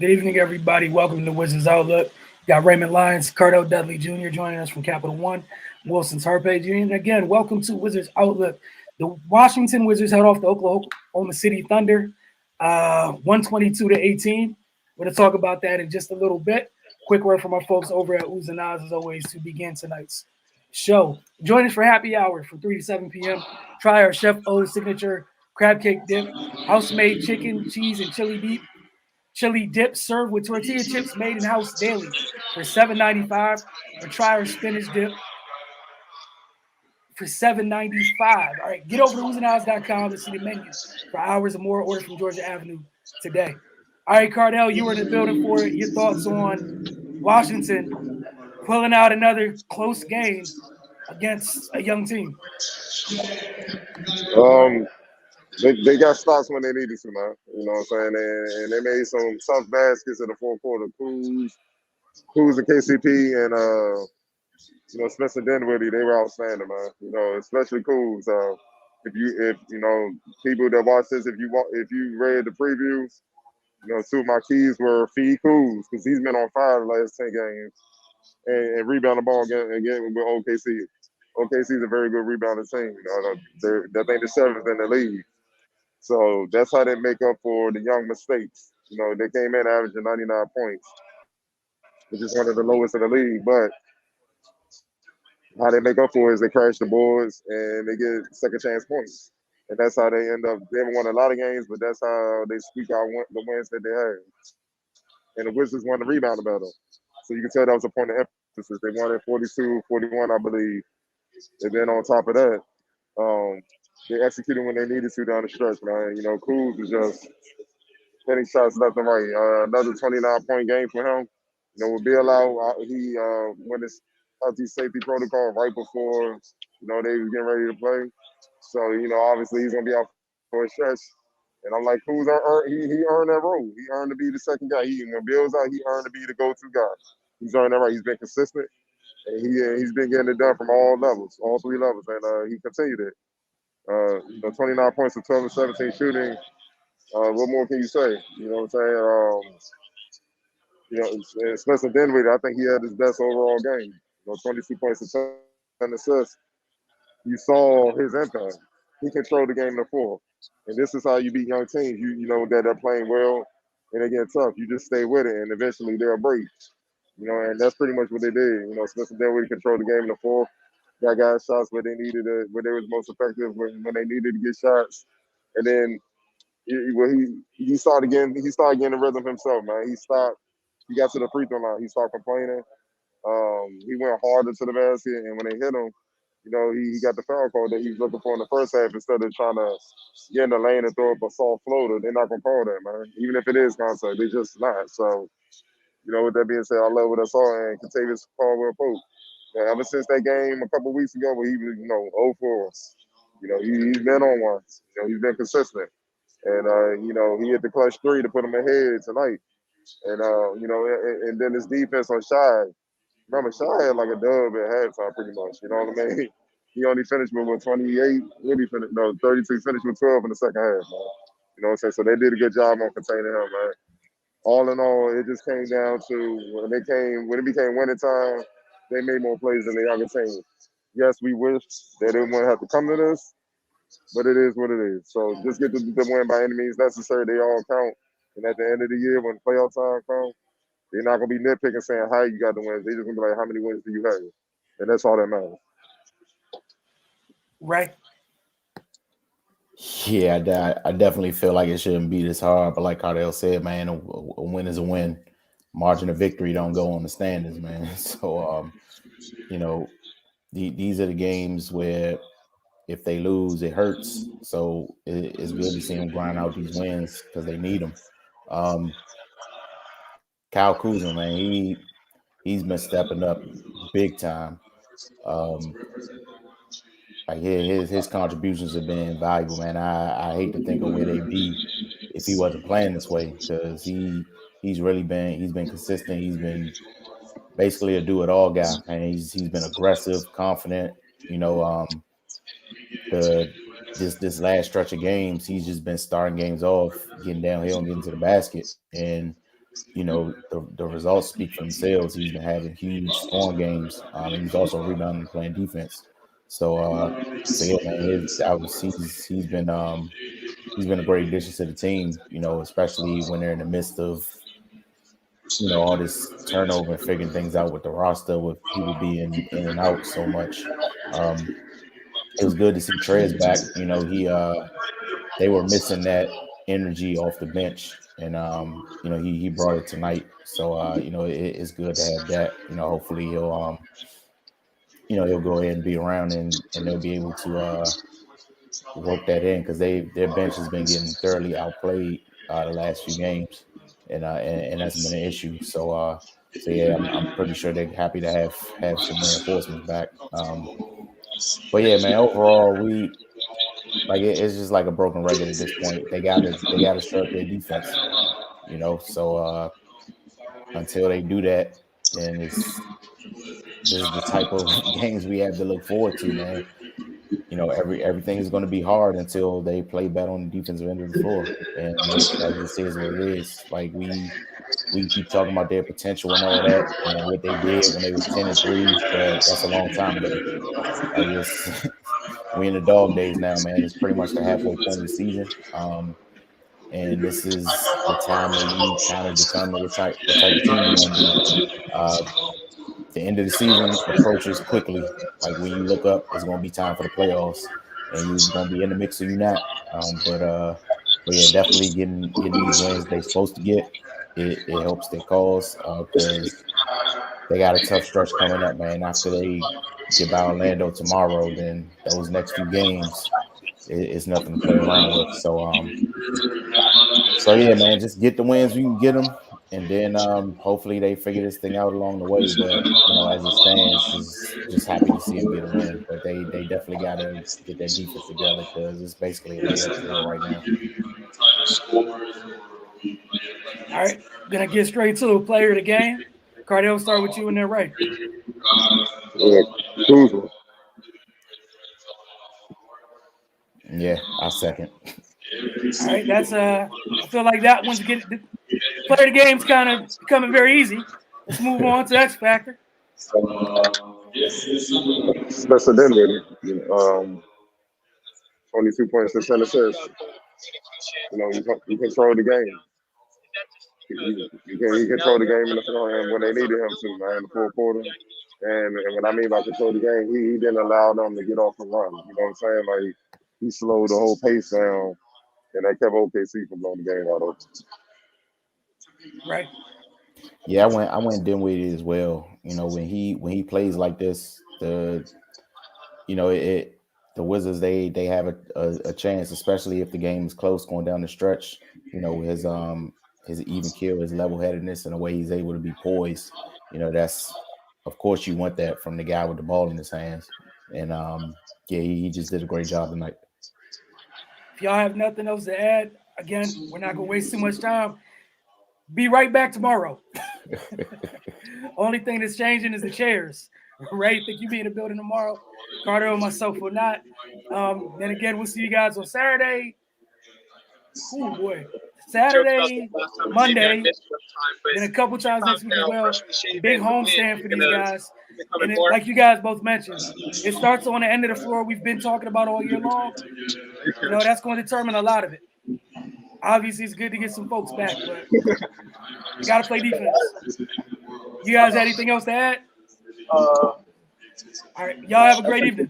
Good evening, everybody. Welcome to Wizards Outlook. Got Raymond Lyons, Cardell Dudley Jr. joining us from Capital One, Wilson's Harpe Jr. And again, welcome to Wizards Outlook. The Washington Wizards held off the Oklahoma City Thunder 122 to 18. We're going to talk about that in just a little bit. Quick word from our folks over at Ooze and Oz, as always, to begin tonight's show. Join us for happy hour from 3 to 7 p.m. Try our Chef O's signature crab cake dip, house-made chicken, cheese, and chili dip served with tortilla chips made in house daily for $7.95, or try our spinach dip for $7.95. All right, get over to oozandeyes.com to see the menu for hours or more. Order from Georgia Avenue today. All right, Cardell, you were in the building for it. Your thoughts on Washington pulling out another close game against a young team? They got stops when they needed to, man. You know what I'm saying? And they made some tough baskets in the fourth quarter. Cruz and KCP and Spencer Dinwiddie, they were outstanding, man. Especially Cruz. If people that watch this, if you read the preview, two of my keys were feed Cruz because he's been on fire the last 10 games and rebound the ball again with OKC. OKC is a very good rebounding team. They think the seventh in the league. So that's how they make up for the young mistakes. They came in averaging 99 points, which is one of the lowest in the league. But how they make up for it is they crash the boards and they get second chance points. And that's how they end up. They haven't won a lot of games, but that's how they squeak out the wins that they had. And the Wizards won the rebound battle. So you can tell that was a point of emphasis. They won at 42-41, I believe. And then on top of that, they executed when they needed to down the stretch, man. Cruz was just hitting shots left and right. Another 29-point game for him. With Bill out, he went his healthy safety protocol right before, they was getting ready to play. So, obviously he's going to be out for a stretch. And I'm like, Cruz, he earned that role. He earned to be the second guy. When Bill's out, he earned to be the go-to guy. He's earned that right. He's been consistent. And he's been getting it done from all levels, all three levels. And he continued it. 29 points to 12 and 17 shooting. What more can you say? You know what I'm saying? Spencer Dinwiddie, I think he had his best overall game. 22 points and 10 assists. You saw his impact. He controlled the game in the fourth. And this is how you beat young teams. You know that they're playing well and they get tough. You just stay with it, and eventually they'll break. And that's pretty much what they did. Spencer Dinwiddie controlled the game in the fourth. Got guys shots where they needed it, where they was most effective when they needed to get shots. And then he started getting the rhythm himself, man. He got to the free throw line. He started complaining. He went harder to the basket, and when they hit him, he got the foul call that he was looking for in the first half instead of trying to get in the lane and throw up a soft floater. They're not gonna call that, man. Even if it is contact, they just not. So, with that being said, I love what I saw, and Kentavious Caldwell-Pope. Yeah, ever since that game a couple of weeks ago where he was, 0-4, he's been on one. He's been consistent. And, he hit the clutch three to put him ahead tonight. And, and then his defense on Shy. Remember, Shy had like a dub at halftime pretty much. You know what I mean? He only finished with 28. Really finished, 32. Finished with 12 in the second half, man. You know what I'm saying? So they did a good job on containing him, man. All in all, it just came down to when it became winning time, they made more plays than the other team. Yes, we wish that it wouldn't have to come to this, but it is what it is. So just get the win by any means necessary. They all count. And at the end of the year, when playoff time comes, they're not going to be nitpicking saying how you got the wins. They're just going to be like, how many wins do you have? And that's all that matters. Right. Yeah, I definitely feel like it shouldn't be this hard. But like Cardell said, man, a win is a win. Margin of victory don't go on the standings, man. So, these are the games where if they lose, it hurts. So it's good to see them grind out these wins because they need them. Kyle Kuzma, man, he's been stepping up big time. Like his contributions have been invaluable, man. I hate to think of where they'd be if he wasn't playing this way because he's been consistent. He's been basically a do-it-all guy, and he's been aggressive, confident. This last stretch of games, he's just been starting games off, getting downhill and getting to the basket. And the results speak for themselves. He's been having huge scoring games, and he's also rebounding and playing defense. So yeah, man, he's been a great addition to the team. Especially when they're in the midst of all this turnover and figuring things out with the roster, with people being in and out so much. It was good to see Trez back. They were missing that energy off the bench, and he brought it tonight. So it's good to have that. Hopefully he'll go ahead and be around, and they'll be able to work that in, because their bench has been getting thoroughly outplayed the last few games, and that's been an issue. So yeah, I'm pretty sure they're happy to have some reinforcements back. But yeah, man, overall it's just like a broken record at this point. They gotta shore up their defense, So until they do that, then this is the type of games we have to look forward to, man. Everything is going to be hard until they play better on the defensive end of the floor, and that just is what it is. Like we keep talking about their potential and all that, and what they did when they was 10-3, but that's a long time ago. Like we in the dog days now, man. It's pretty much the halfway point of the season, and this is the time where you kind of determine what type of team you want to be. The end of the season approaches quickly. Like when you look up, it's going to be time for the playoffs, and you're going to be in the mix or you're not. But yeah, definitely getting these wins they're supposed to get. It helps their cause, because they got a tough stretch coming up, man. After they get by Orlando tomorrow, then those next few games, it's nothing to play around with. So yeah, man, just get the wins we can get them, and then hopefully they figure this thing out along the way. But as it stands, just happy to see them get a win. But they definitely got to get their defense together, because it's basically a layup drill right now. All right, gonna get straight to a player of the game. Cardell, start with you in there, right? Yeah, I second. All right, that's I feel like that one's player of the game's kind of becoming very easy. Let's move on to X Factor. Spencer Dinwiddie, 22 points, 6 assists. You control the game. He controlled the game in the front when they needed him to, man, in the fourth quarter. And what I mean by control the game, he didn't allow them to get off and run. You know what I'm saying? Like, he slowed the whole pace down, and that kept OKC from blowing the game out of. Right. Yeah, I went Dinwiddie as well. When he plays like this, the Wizards they have a chance, especially if the game is close going down the stretch. His even keel, his level headedness, and the way he's able to be poised. That's, of course, you want that from the guy with the ball in his hands. And yeah, he just did a great job tonight. If y'all have nothing else to add, again, we're not gonna waste too much time. Be right back tomorrow. Only thing that's changing is the chairs. Ray, think you be in the building tomorrow? Carter and myself will not. Then again, we'll see you guys on Saturday. Oh boy. Saturday, Monday, then a couple times next week as well. Big homestand for these guys. And like you guys both mentioned, it starts on the end of the floor we've been talking about all year long. That's going to determine a lot of it. Obviously, it's good to get some folks back, but you got to play defense. You guys have anything else to add? All right. Y'all have a great evening.